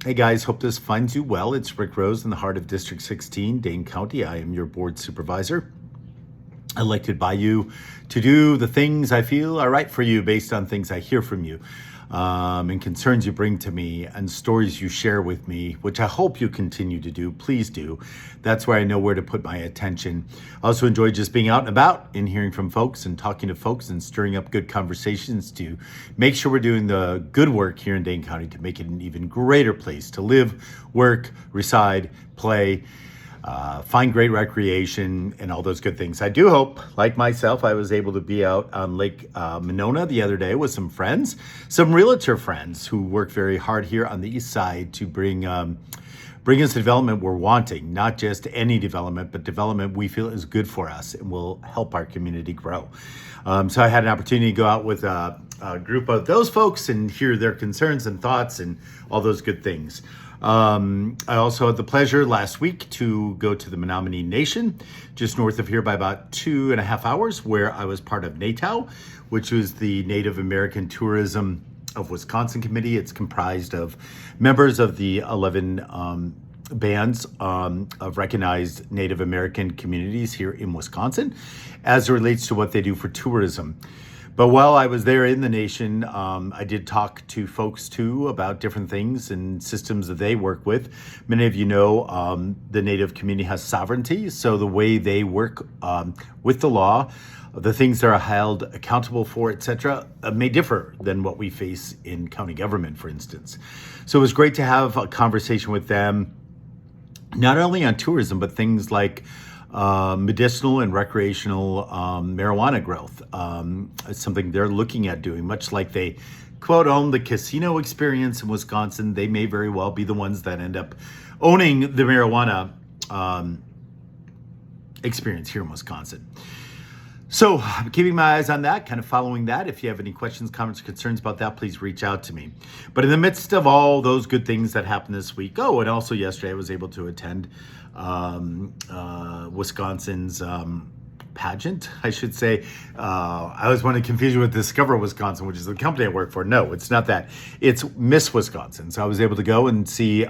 Hey guys, hope this finds you well. It's Rick Rose in the heart of District 16, Dane County. I am your board supervisor, elected by you to do the things I feel are right for you based on things I hear from you, and concerns you bring to me and stories you share with me, which I hope you continue to do. Please do. That's where I know where to put my attention. I also enjoy just being out and about and hearing from folks and talking to folks and stirring up good conversations to make sure we're doing the good work here in Dane County to make it an even greater place to live, work, reside, play, find great recreation and all those good things. I do hope, like myself, I was able to be out on Lake Monona the other day with some friends, some realtor friends who work very hard here on the east side to bring us the development we're wanting, not just any development, but development we feel is good for us and will help our community grow. So I had an opportunity to go out with a group of those folks and hear their concerns and thoughts and all those good things. I also had the pleasure last week to go to the Mahoney Nation, just north of here by about 2.5 hours, where I was part of NATOW, which was the Native American Tourism of Wisconsin Committee. It's comprised of members of the 11 bands of recognized Native American communities here in Wisconsin as it relates to what they do for tourism. But while I was there in the nation, I did talk to folks too about different things and systems that they work with. Many of you know the Native community has sovereignty, so the way they work with the law, the things they're held accountable for, etc., may differ than what we face in county government, for instance. So it was great to have a conversation with them, not only on tourism, but things like medicinal and recreational marijuana growth. It's something they're looking at doing, much like they, quote, own the casino experience in Wisconsin. They may very well be the ones that end up owning the marijuana experience here in Wisconsin. So I'm keeping my eyes on that, kind of following that. If you have any questions, comments, or concerns about that, please reach out to me. But in the midst of all those good things that happened this week, and also yesterday I was able to attend Wisconsin's pageant, I should say. I always want to confuse you with Discover Wisconsin, which is the company I work for. No, it's not that. It's Miss Wisconsin. So I was able to go and see,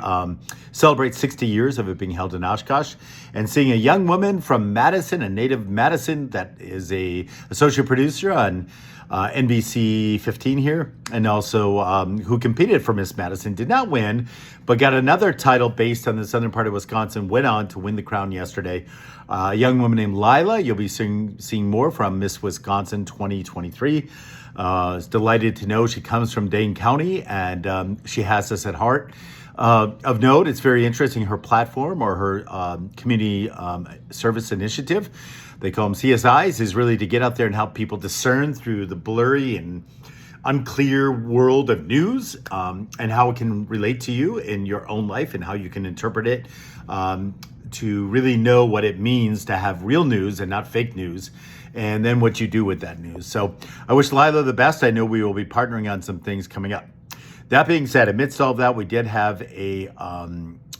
celebrate 60 years of it being held in Oshkosh, and seeing a young woman from Madison, a native Madison, that is a associate producer on NBC 15 here, and also who competed for Miss Madison, did not win, but got another title based on the southern part of Wisconsin, went on to win the crown yesterday. A young woman named Lila, you'll be seeing more from Miss Wisconsin 2023. Was delighted to know she comes from Dane County, and she has us at heart. Of note, it's very interesting, her platform, or her community service initiative, they call them CSIs, is really to get out there and help people discern through the blurry and unclear world of news, and how it can relate to you in your own life and how you can interpret it, to really know what it means to have real news and not fake news, and then what you do with that news. So I wish Lila the best. I know we will be partnering on some things coming up. That being said, amidst all of that, we did have a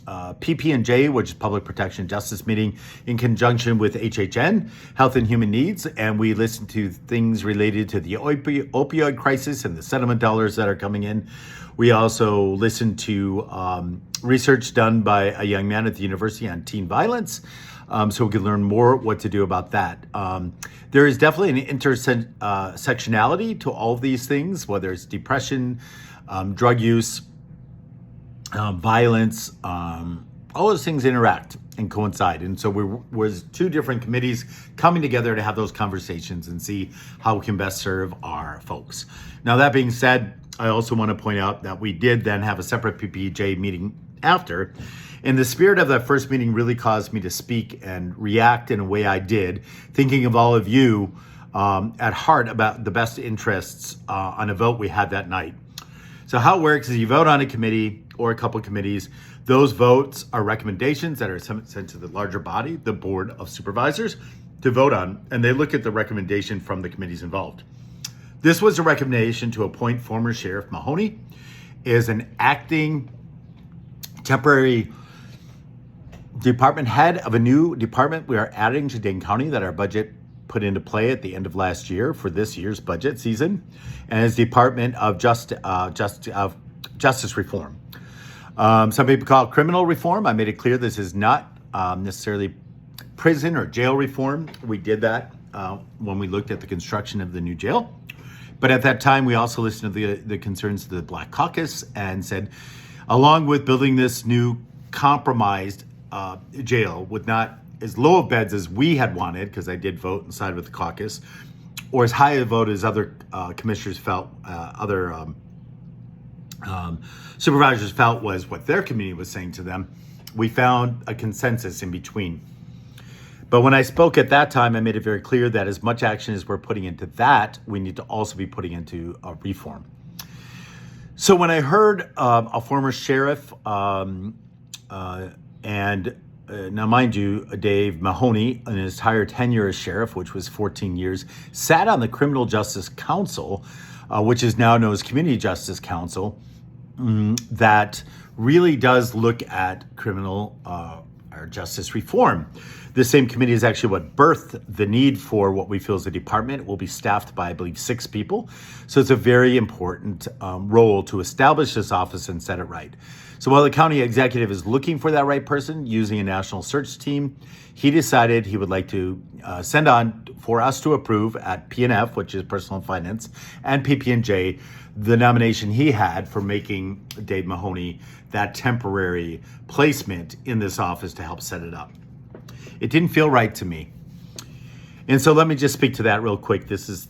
PP&J, which is Public Protection Justice meeting, in conjunction with HHN, Health and Human Needs, and we listened to things related to the opioid crisis and the settlement dollars that are coming in. We also listened to research done by a young man at the university on teen violence, so we can learn more what to do about that. There is definitely an intersectionality to all of these things, whether it's depression, drug use, violence, all those things interact and coincide. And so was two different committees coming together to have those conversations and see how we can best serve our folks. Now, that being said, I also want to point out that we did then have a separate PP&J meeting after. And the spirit of that first meeting really caused me to speak and react in a way I did, thinking of all of you at heart about the best interests on a vote we had that night. So how it works is you vote on a committee or a couple of committees. Those votes are recommendations that are sent to the larger body, the Board of Supervisors, to vote on, and they look at the recommendation from the committees involved. This was a recommendation to appoint former Sheriff Mahoney as an acting temporary department head of a new department we are adding to Dane County that our budget put into play at the end of last year for this year's budget season, and his Department of Justice Reform. Some people call it criminal reform. I made it clear this is not necessarily prison or jail reform. We did that when we looked at the construction of the new jail. But at that time, we also listened to the concerns of the Black Caucus and said, along with building this new compromised jail with not as low of beds as we had wanted, because I did vote and side with the caucus, or as high a vote as other commissioners felt, other supervisors felt was what their community was saying to them, we found a consensus in between. But when I spoke at that time, I made it very clear that as much action as we're putting into that, we need to also be putting into a reform. So when I heard a former sheriff, now mind you, Dave Mahoney, in his entire tenure as sheriff, which was 14 years, sat on the Criminal Justice Council, which is now known as Community Justice Council, that really does look at criminal or justice reform. This same committee is actually what birthed the need for what we feel is a department. It will be staffed by, I believe, 6 people. So it's a very important role to establish this office and set it right. So while the county executive is looking for that right person using a national search team, he decided he would like to send on for us to approve at P&F, which is Personal and Finance, and PP&J, the nomination he had for making Dave Mahoney that temporary placement in this office to help set it up. It didn't feel right to me. And so let me just speak to that real quick. This is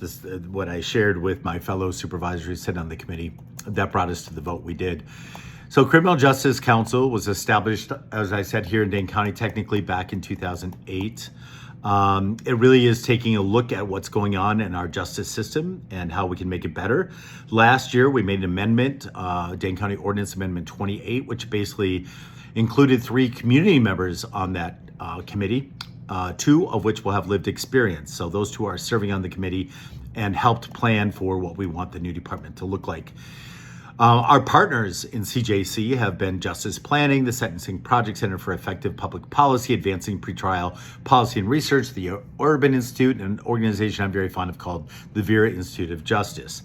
what I shared with my fellow supervisors who sit on the committee that brought us to the vote we did. So Criminal Justice Council was established, as I said, here in Dane County, technically back in 2008. It really is taking a look at what's going on in our justice system and how we can make it better. Last year, we made an amendment, Dane County Ordinance Amendment 28, which basically included 3 community members on that committee, 2 of which will have lived experience. So those 2 are serving on the committee and helped plan for what we want the new department to look like. Our partners in CJC have been Justice Planning, the Sentencing Project Center for Effective Public Policy, Advancing Pretrial Policy and Research, the Urban Institute, and an organization I'm very fond of called the Vera Institute of Justice.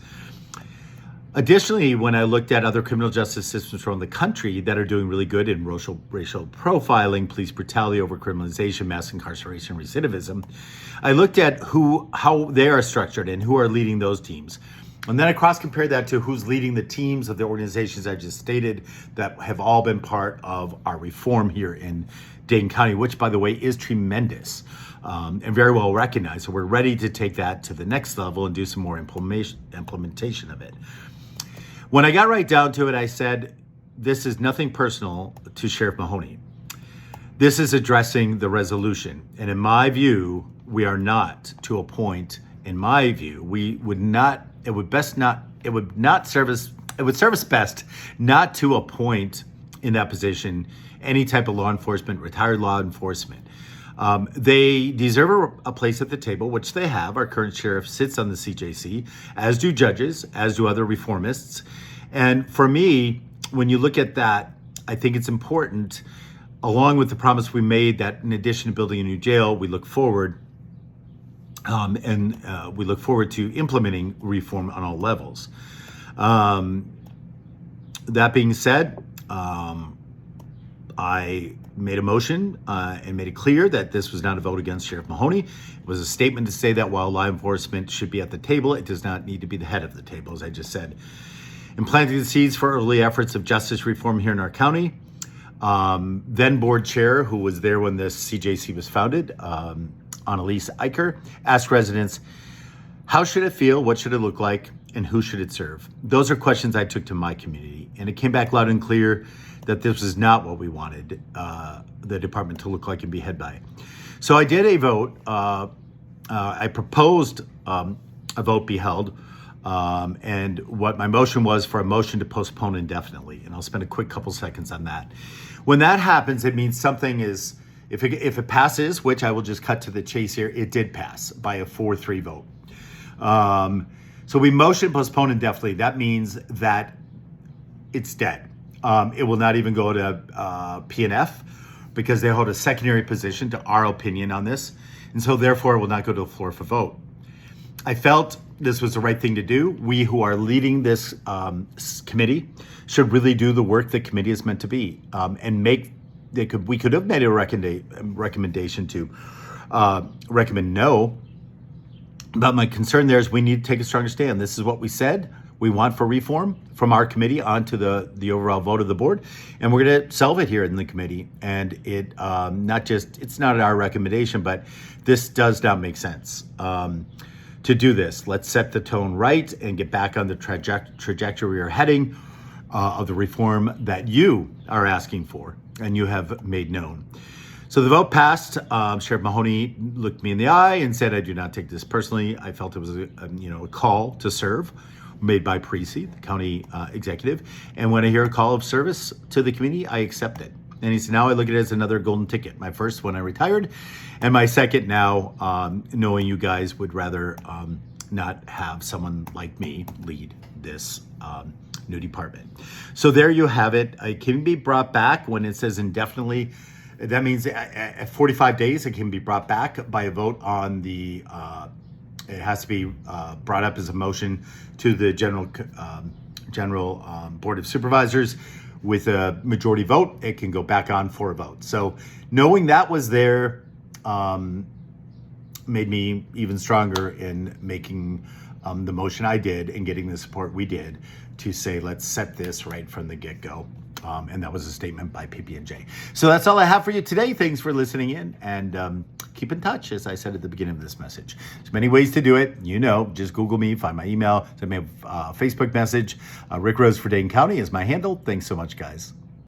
Additionally, when I looked at other criminal justice systems around the country that are doing really good in racial profiling, police brutality, overcriminalization, mass incarceration, recidivism, I looked at how they are structured and who are leading those teams. And then I cross-compared that to who's leading the teams of the organizations I just stated that have all been part of our reform here in Dane County, which, by the way, is tremendous and very well recognized. So we're ready to take that to the next level and do some more implementation of it. When I got right down to it, I said, this is nothing personal to Sheriff Mahoney. This is addressing the resolution. And in my view, we are not to a point, in my view, it would serve us best not to appoint in that position any type of law enforcement, retired law enforcement. They deserve a place at the table, which they have. Our current sheriff sits on the CJC, as do judges, as do other reformists. And for me, when you look at that, I think it's important, along with the promise we made that in addition to building a new jail, we look forward we look forward to implementing reform on all levels. That being said, I made a motion and made it clear that this was not a vote against Sheriff Mahoney. It was a statement to say that while law enforcement should be at the table, it does not need to be the head of the table, as I just said. In planting the seeds for early efforts of justice reform here in our county, then board chair, who was there when this CJC was founded, Annalise Eicher, asked residents, how should it feel, what should it look like, and who should it serve? Those are questions I took to my community, and it came back loud and clear that this was not what we wanted the department to look like and be head by. So I did a vote. I proposed a vote be held, and what my motion was for a motion to postpone indefinitely, and I'll spend a quick couple seconds on that. When that happens, it means something is, if it passes, which I will just cut to the chase here, it did pass by a 4-3 vote. So we motion postpone indefinitely. That means that it's dead. It will not even go to P&F because they hold a secondary position to our opinion on this. And so therefore it will not go to the floor for vote. I felt this was the right thing to do. We who are leading this committee should really do the work the committee is meant to be, and we could have made a recommendation to recommend no. But my concern there is we need to take a stronger stand. This is what we said we want for reform from our committee onto the overall vote of the board, and we're going to solve it here in the committee. And it's not our recommendation, but this does not make sense to do this. Let's set the tone right and get back on the trajectory we're heading of the reform that you are asking for and you have made known. So the vote passed. Sheriff Mahoney looked me in the eye and said, "I do not take this personally. I felt it was a call to serve made by Precy, the county executive. And when I hear a call of service to the community, I accept it." And he said, "Now I look at it as another golden ticket. My first when I retired, and my second now, knowing you guys would rather not have someone like me lead this new department." So there you have it. It can be brought back when it says indefinitely. That means at 45 days, it can be brought back by a vote on the, it has to be brought up as a motion to the general Board of Supervisors. With a majority vote, it can go back on for a vote. So knowing that was there made me even stronger in making the motion I did and getting the support we did to say, let's set this right from the get-go. And that was a statement by PP&J. So that's all I have for you today. Thanks for listening in, and keep in touch, as I said at the beginning of this message. There's many ways to do it. Just Google me, find my email, send me a Facebook message. Rick Rose for Dane County is my handle. Thanks so much, guys.